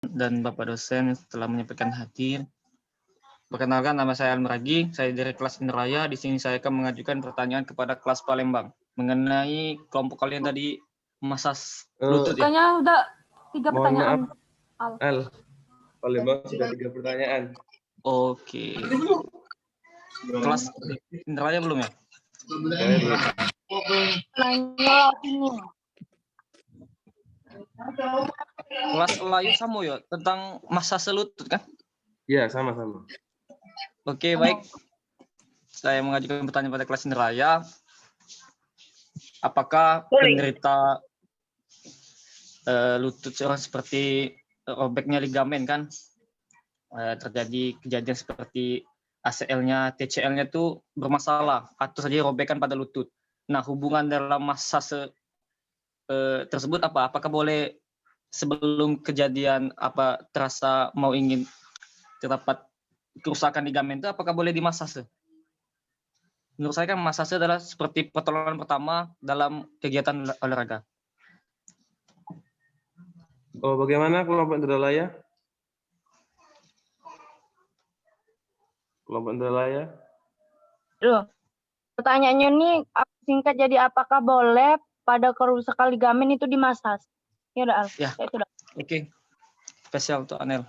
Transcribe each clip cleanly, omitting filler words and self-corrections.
dan Bapak dosen telah menyampaikan hadir. Perkenalkan, nama saya Almaragi, saya dari kelas Indraya. Di sini saya akan mengajukan pertanyaan kepada kelas Palembang mengenai kelompok kalian tadi masas lutut ya. Kayaknya udah 3 Mohon pertanyaan. maaf, Al. Palembang sudah 3 pertanyaan. Oke. Kelas Indraya belum ya? Nanya ini. Kelas Layu sama ya tentang masas lutut kan? Iya, sama-sama. Oke, baik. Saya mengajukan pertanyaan pada kelas Indraya. Apakah penderita lutut seorang seperti robeknya ligamen kan? Terjadi kejadian seperti ACL-nya, TCL-nya itu bermasalah atau saja robekan pada lutut. Nah, hubungan dalam masase tersebut apa? Apakah boleh sebelum kejadian terasa mau ingin terdapat kerusakan ligamen itu, apakah boleh dimasase? Menurut saya kan masase adalah seperti pertolongan pertama dalam kegiatan olahraga. Oh, bagaimana kelompok Indralaya? Kelompok Indralaya? Loh, pertanyaannya nih singkat, jadi apakah boleh pada kerusakan ligamen itu dimasas? Ya udah, Al. Ya. Itu udah. Oke. Spesial untuk Anel.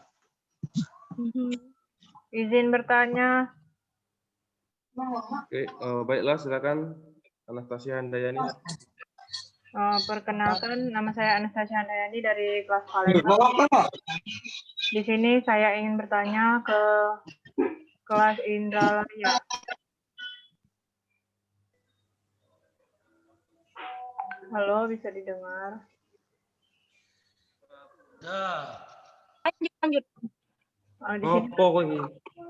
Izin bertanya. Oke, baiklah, silakan Anastasia Handayani. Perkenalkan, nama saya Anastasia Handayani dari kelas Palembang. Di sini saya ingin bertanya ke kelas Indralaya. Halo, bisa didengar? Lanjut.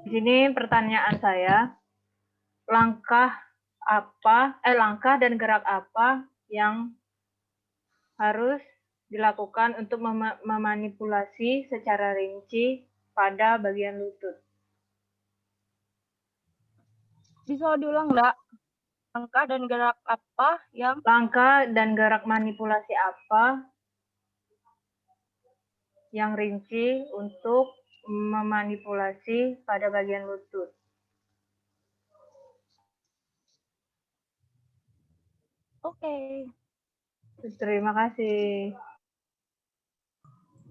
Di sini pertanyaan saya, langkah dan gerak apa yang harus dilakukan untuk memanipulasi secara rinci pada bagian lutut? Bisa diulang enggak? Langkah dan gerak apa yang Langkah dan gerak manipulasi apa yang rinci untuk memanipulasi pada bagian lutut? Oke. Terima kasih.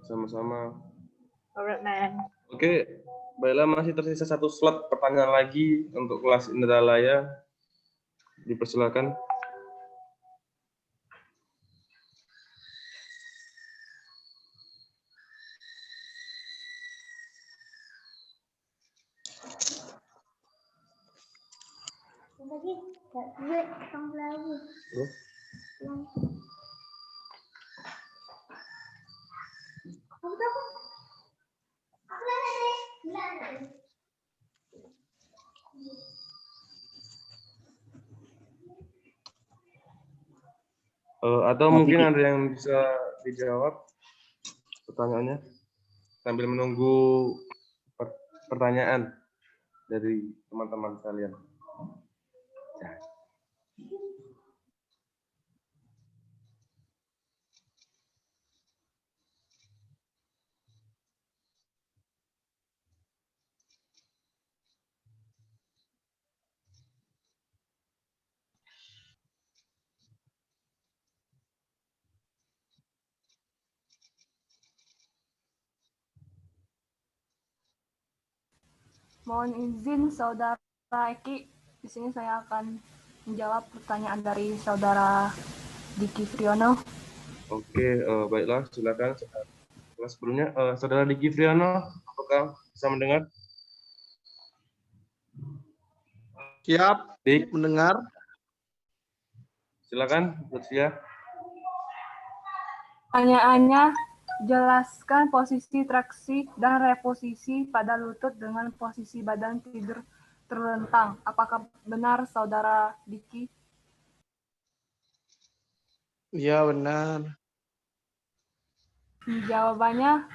Sama-sama. Alright, man. Oke, baiklah, masih tersisa 1 slot pertanyaan lagi untuk kelas Indralaya. Dipersilakan. Atau mungkin ada yang bisa dijawab pertanyaannya sambil menunggu pertanyaan dari teman-teman sekalian. Mohon izin Saudara Eki, di sini saya akan menjawab pertanyaan dari Saudara Diki Friono. Oke, baiklah, silakan. Sebelumnya, Saudara Diki Friono, apakah bisa mendengar? Siap, Dik, mendengar. silakan, bersedia. Pertanyaannya, jelaskan posisi traksi dan reposisi pada lutut dengan posisi badan tidur terlentang. Apakah benar, Saudara Diki? Iya, benar. Jawabannya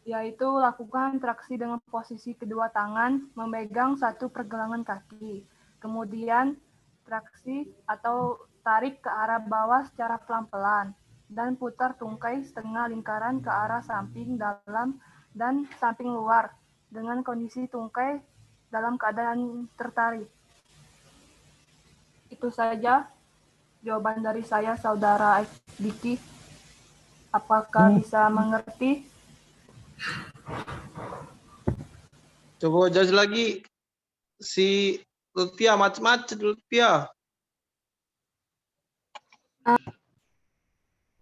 yaitu lakukan traksi dengan posisi kedua tangan memegang satu pergelangan kaki. Kemudian traksi atau tarik ke arah bawah secara pelan-pelan. dan putar tungkai setengah lingkaran ke arah samping dalam dan samping luar dengan kondisi tungkai dalam keadaan tertarik. Itu saja jawaban dari saya, Saudara Diki. Apakah bisa mengerti? Coba jelas lagi. Si Lutfia, macet-macet Lutfia.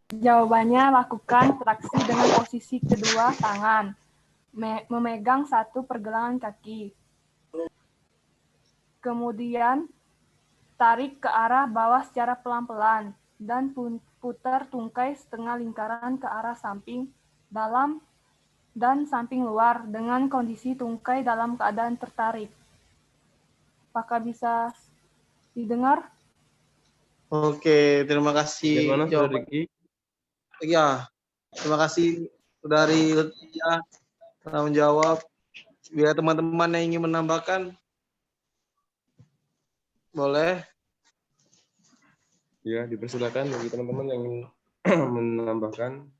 Jawabannya, lakukan traksi dengan posisi kedua tangan, memegang satu pergelangan kaki. Kemudian, tarik ke arah bawah secara pelan-pelan, dan putar tungkai setengah lingkaran ke arah samping, dalam, dan samping luar dengan kondisi tungkai dalam keadaan tertarik. Apakah bisa didengar? Oke, terima kasih. Bagaimana, Saudara Jawaban. Diki? Ya, terima kasih dari Lutfia telah menjawab. Bila teman-teman yang ingin menambahkan, boleh. Ya, dipersilakan bagi teman-teman yang ingin menambahkan.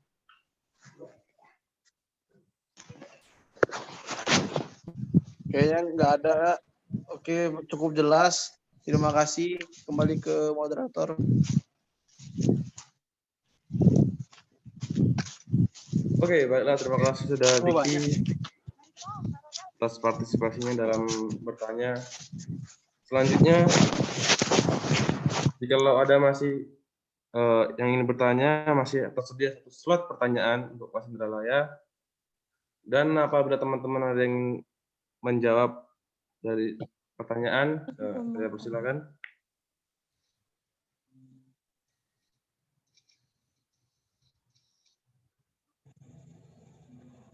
Kayaknya nggak ada. Oke, cukup jelas. Terima kasih. Kembali ke moderator. Oke, baiklah. Terima kasih sudah Oh, Diki atas partisipasinya dalam bertanya. Selanjutnya, jika ada masih yang ingin bertanya, masih tersedia satu slot pertanyaan untuk kelas Indralaya. Dan apabila teman-teman ada yang menjawab dari pertanyaan, saya persilakan.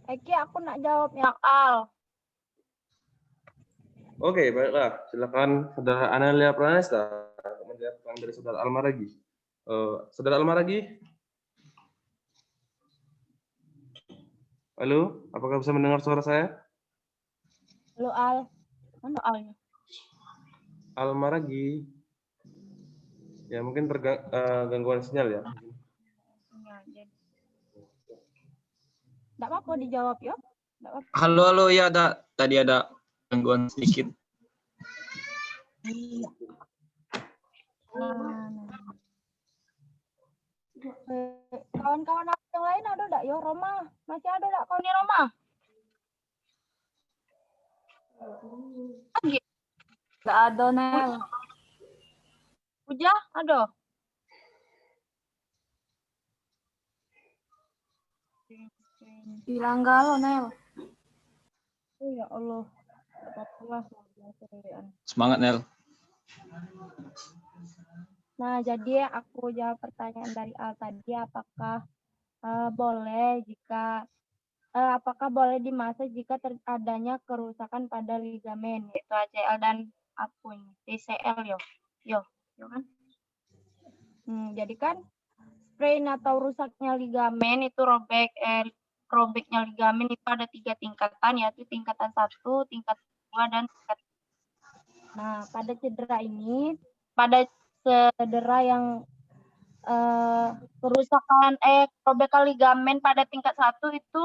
Eki, aku nak jawab yang Al. Oke, baiklah. Silakan Saudara Anelia Pranesta untuk menjawab pertanyaan dari Saudara Almaragi. Saudara Almaragi? Halo, apakah bisa mendengar suara saya? Halo Al. Mana Alnya? Almaragi. Ya, mungkin gangguan sinyal ya. Nggak apa-apa dijawab ya. Nggak apa-apa. Halo, ya tadi ada gangguan sedikit. Kawan-kawan aku yang lain ada nggak yo? Roma masih ada nggak kawan di Roma? Lagi Nggak ada, Nel. Puja ada. Hilang galau, Nel. Oh ya Allah. Apa-apalah. Semangat, Nel. Nah, jadi aku jawab pertanyaan dari Al tadi, apakah boleh dimasak jika adanya kerusakan pada ligamen, yaitu ACL dan apun TCL yo kan? Jadi kan sprain atau rusaknya ligamen itu robeknya ligamen itu ada 3 tingkatan, yaitu tingkatan 1, tingkat 2, dan tingkat. Nah, pada cedera yang kerusakan robekan ligamen pada tingkat 1 itu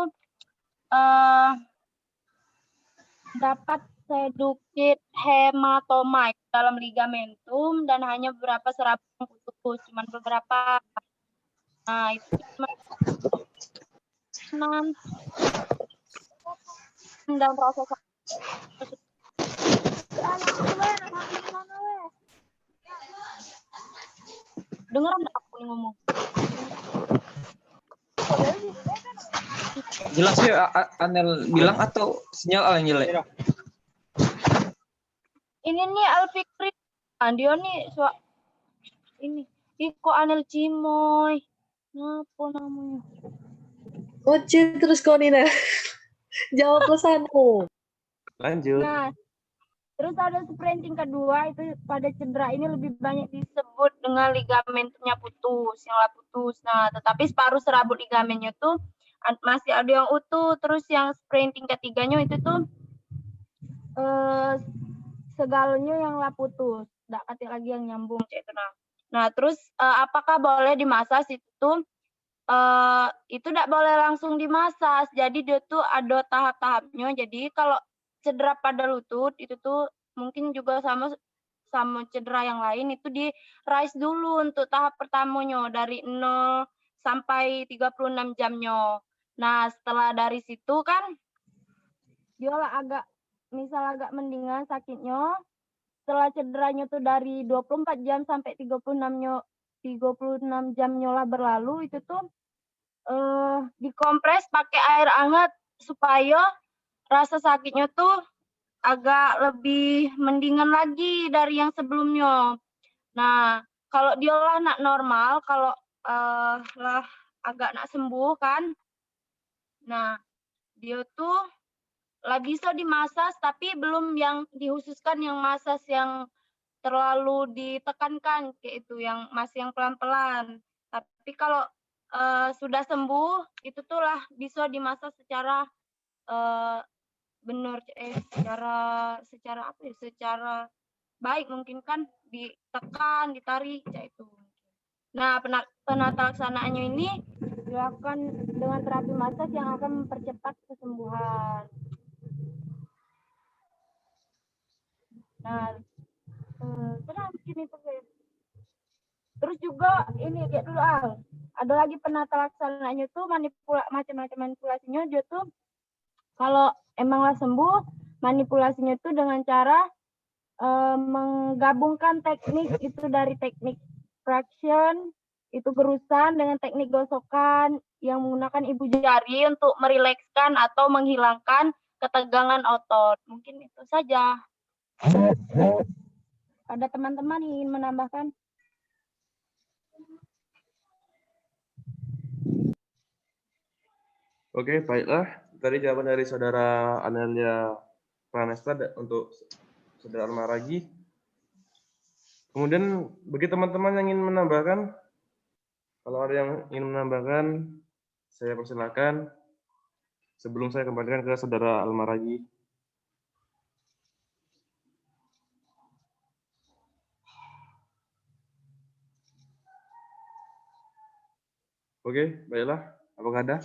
dapat sedikit hematoma dalam ligamentum dan hanya beberapa serabut yang putus, cuma beberapa. Nah, itu dan proses dengar nggak aku ngomong? Jelas ya Anel bilang atau sinyal yang jelek? Ini nih Alfikri, dia nih ini Iko Anel Cimoy, apa namanya? Ucin terus kau Nina. Jawab pesanmu. Lanjut. Nah, terus ada sprain tingkat 2 itu pada cedera ini lebih banyak disebut dengan ligamentumnya putus, yang putus. Nah, tetapi separuh serabut ligamennya tuh masih ada yang utuh. Terus yang sprain tingkat 3-nya itu tuh segalanya yang putus, nggak kati lagi yang nyambung cek itu. Nah, terus apakah boleh dimasas itu itu tidak boleh langsung dimasas. Jadi dia tuh ada tahap-tahapnya. Jadi kalau cedera pada lutut itu tuh mungkin juga sama cedera yang lain itu di rise dulu untuk tahap pertamanya dari 0 sampai 36 jamnya. Nah, setelah dari situ kan dia agak mendingan sakitnya. Setelah cederanya tuh dari 24 jam sampai 36 jamnya lah berlalu, itu tuh dikompres pakai air hangat supaya rasa sakitnya tuh agak lebih mendingan lagi dari yang sebelumnya. Nah, kalau dia lah nak normal, kalau lah agak nak sembuh kan, nah dia tuh lah bisa dimasas, tapi belum yang dikhususkan yang masas yang terlalu ditekankan kayak itu, yang masih yang pelan-pelan. Tapi kalau sudah sembuh, itu tuh lah bisa dimasas secara benar, secara apa ya, secara baik mungkin kan, ditekan, ditarik kayak itu. Nah, penata laksanaannya ini dilakukan dengan terapi masas yang akan mempercepat kesembuhan. Nah, mungkin itu guys. Terus juga ini kayak dulu ada lagi penata laksanaannya tuh macam-macam manipulasinya. Dia tuh kalau emanglah sembuh, manipulasinya tuh dengan cara menggabungkan teknik itu dari teknik fraction itu gerusan dengan teknik gosokan yang menggunakan ibu jari untuk merilekskan atau menghilangkan ketegangan otot. Mungkin itu saja. Ada teman-teman yang ingin menambahkan? Oke, baiklah. Tadi jawaban dari Saudara Anelia Pranesta untuk Saudara Almaragi. Kemudian bagi teman-teman yang ingin menambahkan, kalau ada yang ingin menambahkan, saya persilakan sebelum saya kembalikan ke Saudara Almaragi. Oke, baiklah. Apakah ada?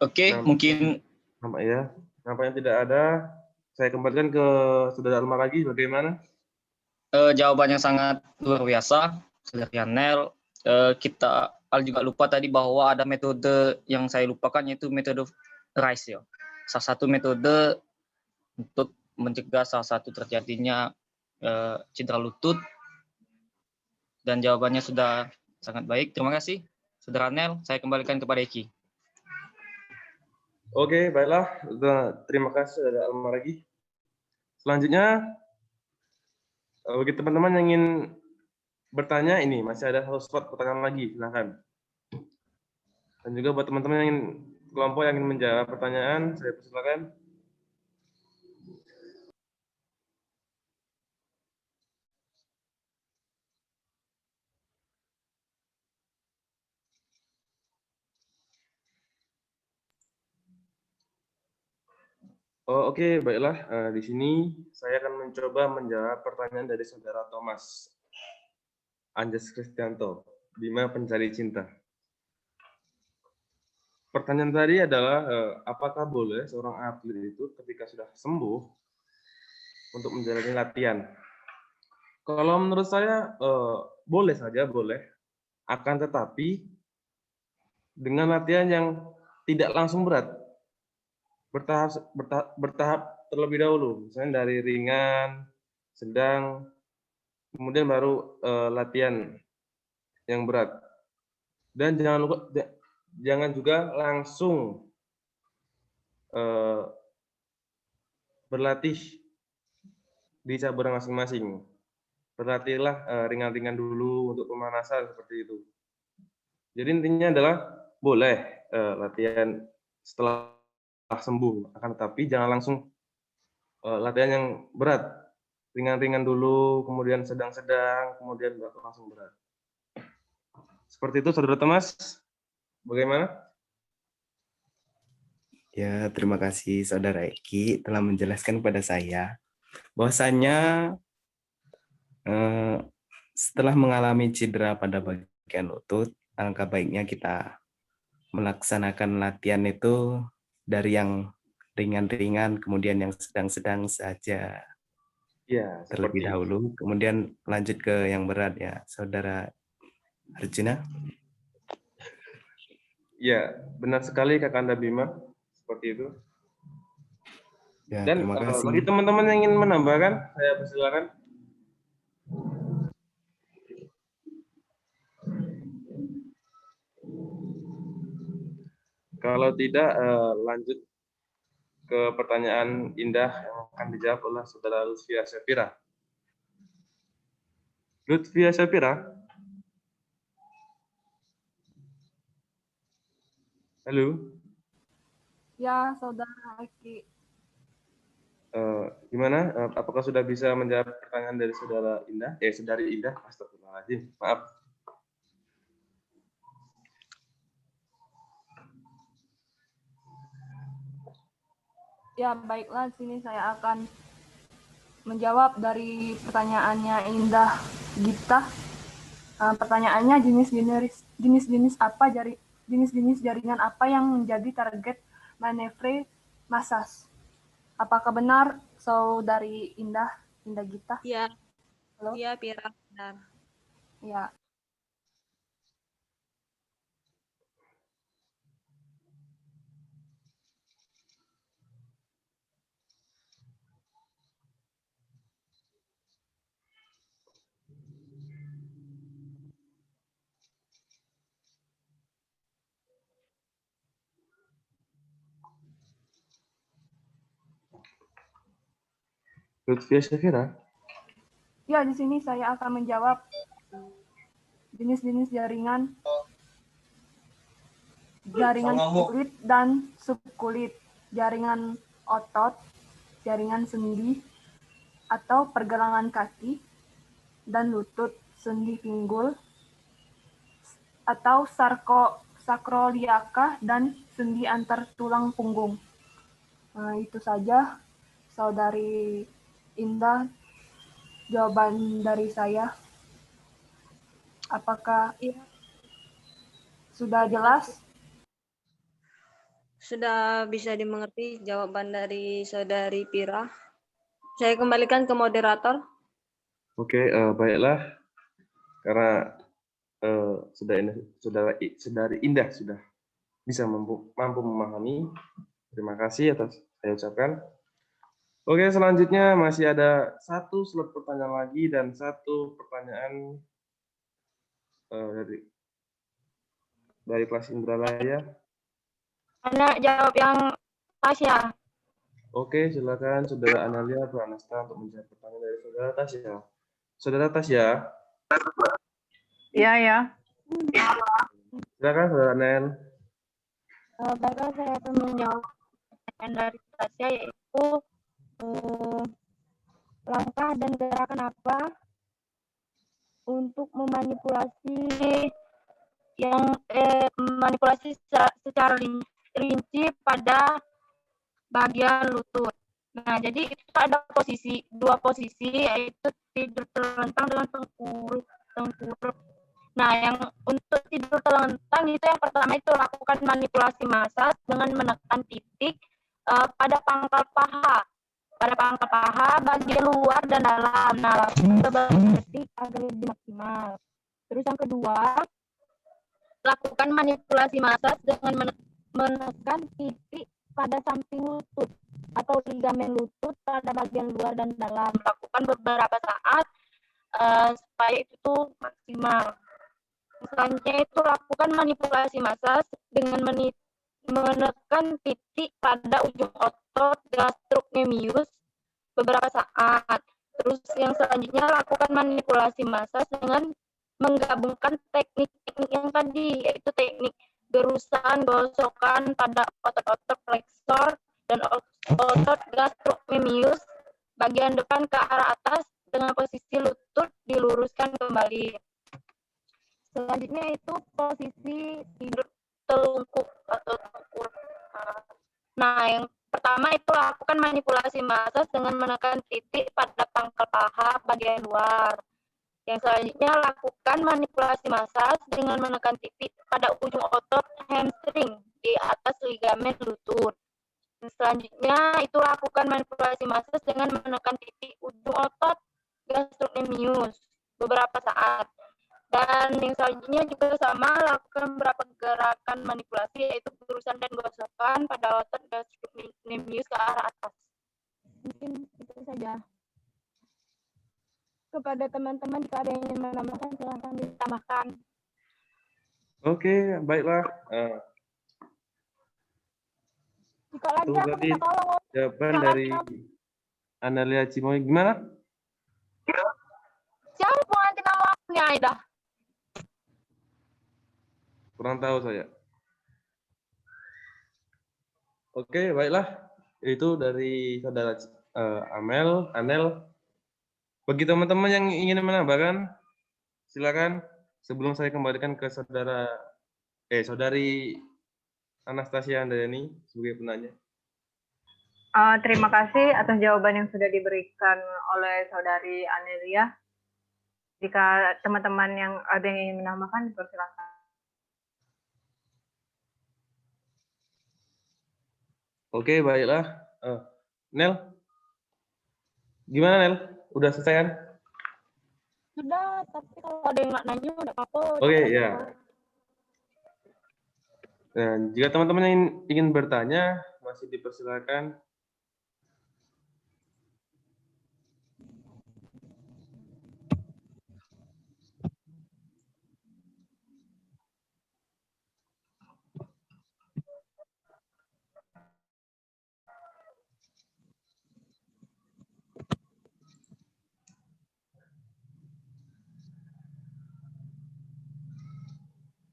Oke, mungkin Nampaknya tidak ada. Saya kembalikan ke Saudara Almaragi. Bagaimana? Jawabannya sangat luar biasa, Saudara Yanel. Kita juga lupa tadi bahwa ada metode yang saya lupakan, yaitu metode RISE ya. Salah satu metode untuk mencegah salah satu terjadinya cedera lutut, dan jawabannya sudah sangat baik. Terima kasih, Saudara Nel. Saya kembalikan kepada Eki. Oke, baiklah. Terima kasih, Saudara Almaragi. Selanjutnya, bagi teman-teman yang ingin bertanya, ini masih ada satu slot pertanyaan lagi, silakan. Dan juga buat teman-teman yang ingin kelompok yang ingin menjawab pertanyaan, saya persilakan. Oh, oke, baiklah. Di sini saya akan mencoba menjawab pertanyaan dari Saudara Thomas Anjas Kristianto, Bima Pencari Cinta. Pertanyaan tadi adalah, apakah boleh seorang atlet itu ketika sudah sembuh untuk menjalani latihan? Kalau menurut saya, boleh saja, boleh. Akan tetapi, dengan latihan yang tidak langsung berat. Bertahap terlebih dahulu, misalnya dari ringan, sedang, kemudian baru latihan yang berat. Dan jangan juga langsung berlatih di cabur masing-masing. Berlatihlah ringan-ringan dulu untuk pemanasan seperti itu. Jadi intinya adalah boleh latihan setelah sembuh, akan tetapi jangan langsung latihan yang berat, ringan-ringan dulu, kemudian sedang-sedang, kemudian langsung berat. Seperti itu, Saudara Thomas. Bagaimana? Ya, terima kasih Saudara Eki telah menjelaskan kepada saya bahwasanya setelah mengalami cedera pada bagian lutut, alangkah baiknya kita melaksanakan latihan itu dari yang ringan-ringan, kemudian yang sedang-sedang saja Ya, terlebih seperti itu. dahulu, kemudian lanjut ke yang berat ya, Saudara Arjuna. Ya, benar sekali Kakanda Bima, seperti itu. Ya, Dan terima kasih. bagi teman-teman yang ingin menambahkan, saya persilakan. Kalau tidak, lanjut ke pertanyaan indah yang akan dijawab oleh Saudara Lutfia Syafira. Lutfia Syafira? Halo? Ya, Saudara Eki. Gimana? Apakah sudah bisa menjawab pertanyaan dari Saudara Indah? Saudari Indah, astagfirullahaladzim. Maaf. Ya, baiklah, sini saya akan menjawab dari pertanyaannya Indah Gita. Pertanyaannya jenis-jenis jaringan apa yang menjadi target manevre massas? Apakah benar Saudari Indah Gita? Iya. Halo? Iya, Pira, benar. Ya. Lutfia Syafira? Ya, di sini saya akan menjawab jenis-jenis jaringan kulit dan subkulit, jaringan otot, jaringan sendi atau pergelangan kaki dan lutut, sendi pinggul atau sakroliaka dan sendi antar tulang punggung. Nah, itu saja Saudari Indah jawaban dari saya. Apakah sudah jelas? Sudah bisa dimengerti jawaban dari Saudari Pira. Saya kembalikan ke moderator. Oke, baiklah. Karena Saudari Indah sudah bisa mampu memahami. Terima kasih atas saya ucapkan. Oke, selanjutnya masih ada satu slot pertanyaan lagi dan satu pertanyaan dari kelas Indralaya. Anak jawab yang Tasya. Oke, silakan Saudara Analia Pranasta untuk menjawab pertanyaan dari Saudara Tasya. Saudara Tasya. Iya, ya. Silakan Saudara Anel. Baiklah, saya akan menjawab pertanyaan dari Tasya, yaitu langkah dan gerakan apa untuk memanipulasi secara rinci pada bagian lutut. Nah, jadi itu ada dua posisi, yaitu tidur terlentang dengan tengkurap. Nah, yang untuk tidur terlentang itu yang pertama itu lakukan manipulasi massas dengan menekan titik pada pangkal paha. Pada pangkal paha bagian luar dan dalam. Nah, lakukan beberapa detik agar lebih maksimal. Terus yang kedua, lakukan manipulasi massas dengan menekan titik pada samping lutut atau ligamen lutut pada bagian luar dan dalam. Lakukan beberapa saat supaya itu maksimal. Selanjutnya itu lakukan manipulasi massas dengan menekan titik pada ujung otot gastrocnemius beberapa saat. Terus yang selanjutnya lakukan manipulasi massas dengan menggabungkan teknik-teknik yang tadi, yaitu teknik gerusan, gosokan pada otot-otot flexor dan otot gastrocnemius bagian depan ke arah atas dengan posisi lutut diluruskan kembali. Selanjutnya itu posisi tidur telungkup atau tengkurap. Nah, yang pertama itu lakukan manipulasi massas dengan menekan titik pada pangkal paha bagian luar. Yang selanjutnya, lakukan manipulasi massage dengan menekan titik pada ujung otot hamstring di atas ligamen lutut. Yang selanjutnya, itu lakukan manipulasi massage dengan menekan titik ujung otot gastrocnemius beberapa saat. Dan yang selanjutnya juga sama, lakukan beberapa gerakan manipulasi, yaitu gerusan dan gosokan pada otot gastrocnemius ke arah atas. Mungkin itu saja. Kepada teman-teman, jika ada yang ingin menambahkan, silahkan ditambahkan. Oke, baiklah. Jika lagi Itu aku tadi minta tolong. jawaban dari Analia Cimoy. Gimana? Siapa nanti nama akunnya, Aida? Kurang tahu saya. Oke, baiklah. Itu dari saudara Anel. Bagi teman-teman yang ingin menambahkan, silakan. Sebelum saya kembalikan ke saudari Anastasia Andayani sebagai penanya. Terima kasih atas jawaban yang sudah diberikan oleh saudari Anelia. Jika teman-teman yang ada yang ingin menambahkan, dipersilakan. Oke, baiklah. Nel, gimana Nel? Udah selesai kan? Sudah, tapi kalau ada yang nggak nanya, udah apa-apa. Oke, ya. Dan jika teman-teman yang ingin bertanya, masih dipersilakan.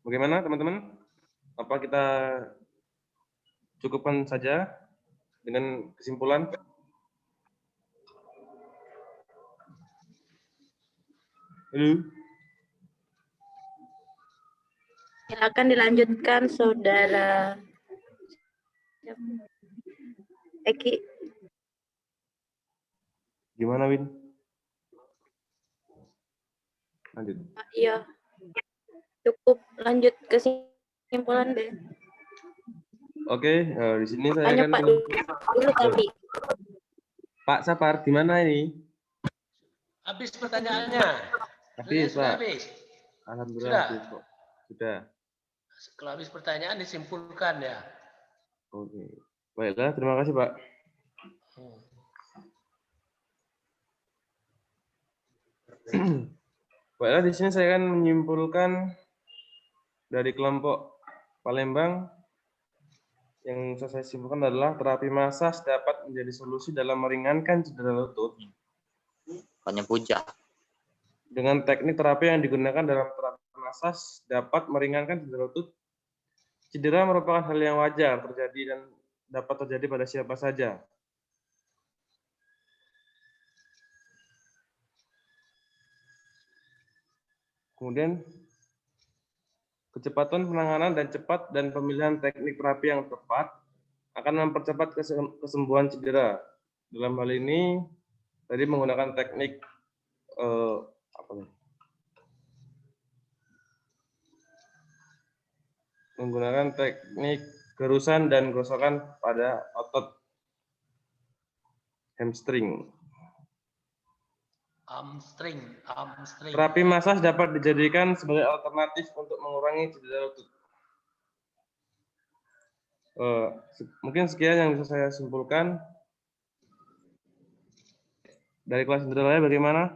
Bagaimana teman-teman? Apa kita cukupkan saja dengan kesimpulan? Halo? Silakan dilanjutkan, Saudara Eki. Gimana, Win? Lanjut. Iya. Cukup lanjut kesimpulan deh. Oke, di sini saya Tanya Pak dulu tadi. Pak Sapar, di mana ini? Habis pertanyaannya. Habis, Pak. Habis. Alhamdulillah Sudah. habis, Pak. Sudah. Kalau habis pertanyaan disimpulkan ya. Oke. Baiklah, terima kasih, Pak. Baiklah, di sini saya akan menyimpulkan dari kelompok Palembang yang saya simpulkan adalah terapi massage dapat menjadi solusi dalam meringankan cedera lutut. Hanya puja. Dengan teknik terapi yang digunakan dalam terapi massage dapat meringankan cedera lutut. Cedera merupakan hal yang wajar terjadi dan dapat terjadi pada siapa saja. Kemudian kecepatan penanganan dan cepat dan pemilihan teknik terapi yang tepat akan mempercepat kesembuhan cedera. Dalam hal ini tadi menggunakan teknik menggunakan teknik gerusan dan gosokan pada otot hamstring. Hamstring. Terapi massage dapat dijadikan sebagai alternatif untuk mengurangi cedera lutut. Mungkin sekian yang bisa saya simpulkan. Dari kelas Indralaya bagaimana?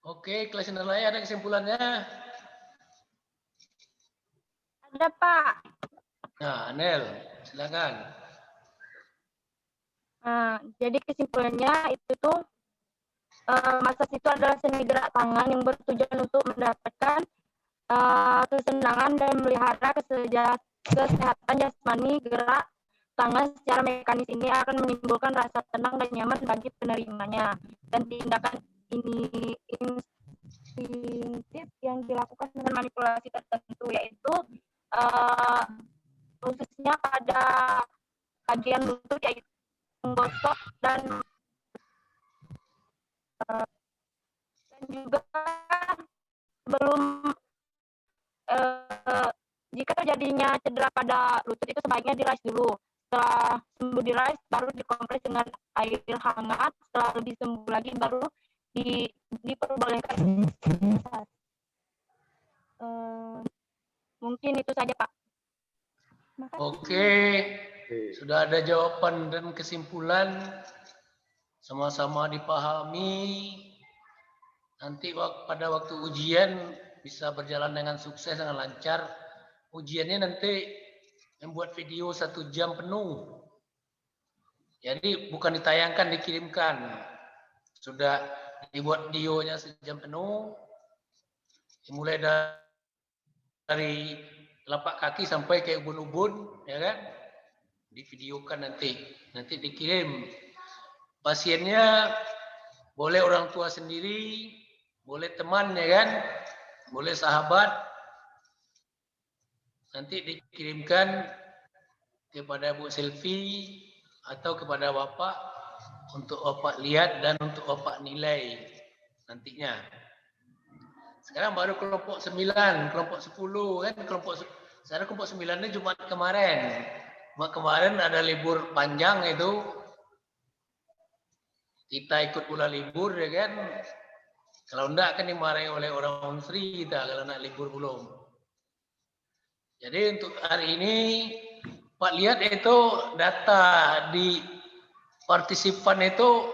Oke, kelas Indralaya ada kesimpulannya? Ada, Pak. Nah, Nel, silakan. Jadi kesimpulannya itu tuh massage itu adalah seni gerak tangan yang bertujuan untuk mendapatkan kesenangan dan memelihara kesehatan jasmani. Gerak tangan secara mekanis ini akan menimbulkan rasa tenang dan nyaman bagi penerimanya. Dan tindakan ini instinktif yang dilakukan dengan manipulasi tertentu, yaitu khususnya bagian lutut yaitu menggosok dan juga sebelum jika terjadinya cedera pada lutut itu sebaiknya dirais dulu. Setelah sembuh dirais baru dikompres dengan air hangat. Setelah lebih sembuh lagi baru diperbolehkan. Mungkin itu saja, Pak. Makasih. Oke, sudah ada jawaban dan kesimpulan, sama-sama dipahami. Nanti pada waktu ujian bisa berjalan dengan sukses, dengan lancar. Ujiannya nanti membuat video 1 jam penuh. Jadi bukan ditayangkan, dikirimkan. Sudah dibuat videonya 1 jam penuh. Dimulai dari telapak kaki sampai ke ubun-ubun, ya kan? Divideokan nanti dikirim. Pasiennya boleh orang tua sendiri, boleh teman, ya kan? Boleh sahabat. Nanti dikirimkan kepada Bu Selvi atau kepada Bapak untuk Bapak lihat dan untuk Bapak nilai nantinya. Sekarang baru kelompok 9, kelompok 10 kan, sekarang kelompok 9 ini Jumat kemarin. Jumat kemarin ada libur panjang itu. Kita ikut pula libur, ya kan. Kalau enggak kan dimarahi oleh orang Unsri kita kalau nak libur belum. Jadi untuk hari ini Pak lihat itu data di partisipan itu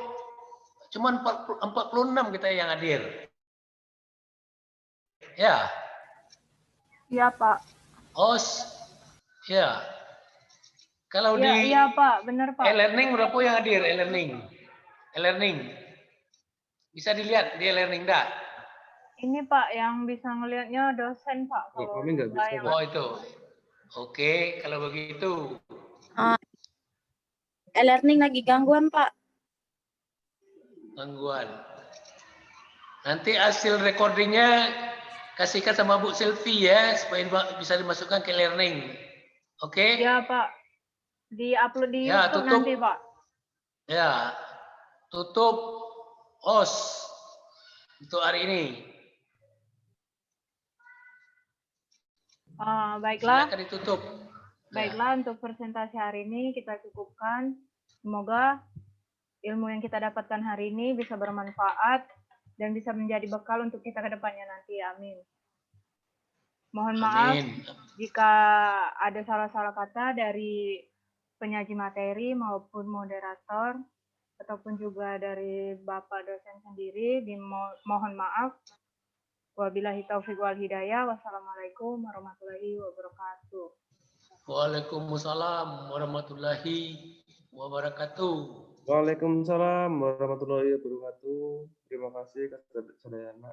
cuma 46 kita yang hadir. Ya. Iya, Pak. Ya. Kalau Iya, di iya, Pak, benar, Pak. e-learning berapa yang hadir? E-learning. Bisa dilihat di e-learning enggak? Ini Pak, yang bisa ngelihatnya dosen Pak. Oh, Kalau kami nggak bisa, saya, Pak. Oh itu. Oke, kalau begitu. E-learning lagi gangguan, Pak. Gangguan. Nanti hasil recordingnya kasihkan sama Bu Selvi ya, supaya bisa dimasukkan ke learning. Oke? Iya Pak. Di-upload di Ya, YouTube tutup. nanti Pak. Ya, tutup OS untuk hari ini. Baiklah. Silakan ditutup. Baiklah, untuk presentasi hari ini kita cukupkan. Semoga ilmu yang kita dapatkan hari ini bisa bermanfaat dan bisa menjadi bekal untuk kita ke depannya nanti. Amin. Mohon maaf jika ada salah-salah kata dari penyaji materi maupun moderator ataupun juga dari Bapak dosen sendiri. Mohon maaf. Wabillahi taufiq wal hidayah. Wassalamualaikum warahmatullahi wabarakatuh. Waalaikumsalam warahmatullahi wabarakatuh. Waalaikumsalam warahmatullahi wabarakatuh. Terima kasih Kak Sadayana.